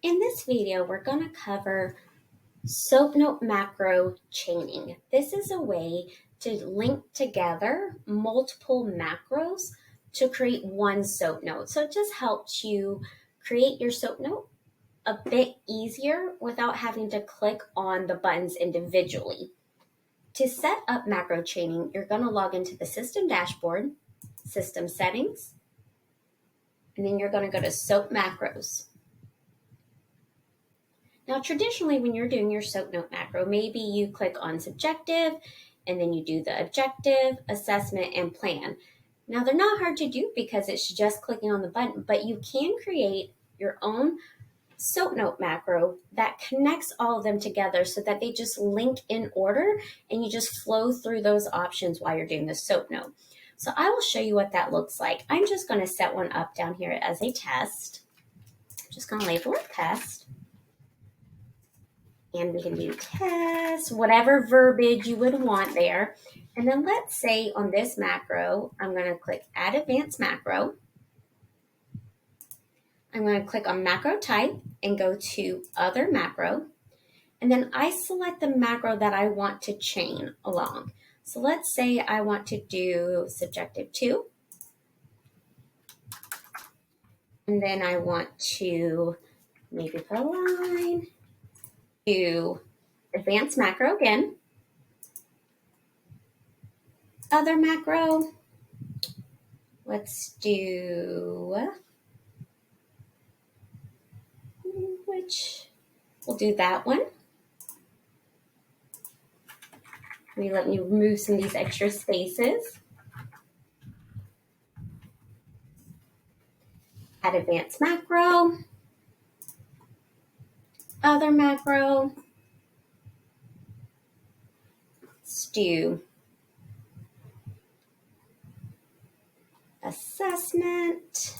In this video, we're going to cover SoapNote macro chaining. This is a way to link together multiple macros to create one SoapNote. So it just helps you create your SoapNote a bit easier without having to click on the buttons individually. To set up macro chaining, you're going to log into the system dashboard, system settings, and then you're going to go to Soap Macros. Now, traditionally, when you're doing your SoapNote macro, maybe you click on subjective and then you do the objective, assessment, and plan. Now, they're not hard to do because it's just clicking on the button, but you can create your own SoapNote macro that connects all of them together so that they just link in order and you just flow through those options while you're doing the SoapNote. So I will show you what that looks like. I'm just going to set one up down here as a test. I'm just going to label it test. And we can do test, whatever verbiage you would want there. And then let's say on this macro, I'm going to click Add Advanced Macro. I'm going to click on Macro Type and go to Other Macro. And then I select the macro that I want to chain along. So let's say I want to do Subjective 2. And then I want to maybe put a line. Do Advanced Macro again. Other macro. Let's do we'll do that one. Let me remove some of these extra spaces. Add advanced macro. Other macro. Let's do assessment.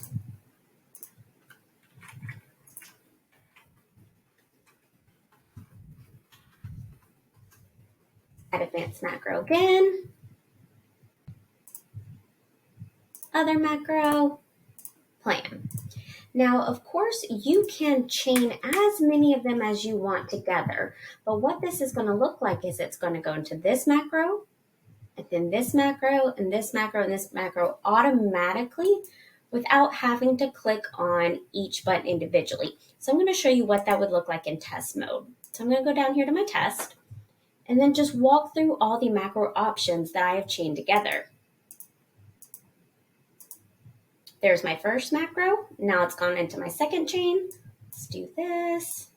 Add advanced macro again. Other macro. Plan. Now, of course, you can chain as many of them as you want together, but what this is going to look like is it's going to go into this macro, and then this macro, and this macro, and this macro automatically without having to click on each button individually. So I'm going to show you what that would look like in test mode. So I'm going to go down here to my test, and then just walk through all the macro options that I have chained together. There's my first macro. Now it's gone into my second chain. Let's do this.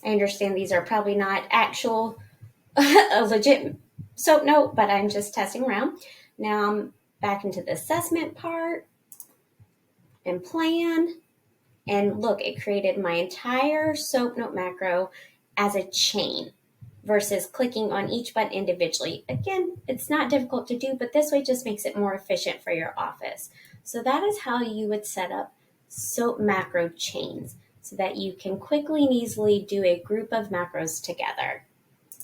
I understand these are probably not actual, a legit SoapNote, but I'm just testing around. Now I'm back into the assessment part and plan. And look, it created my entire SoapNote macro as a chain versus clicking on each button individually. Again, it's not difficult to do, but this way just makes it more efficient for your office. So that is how you would set up Soap macro chains so that you can quickly and easily do a group of macros together.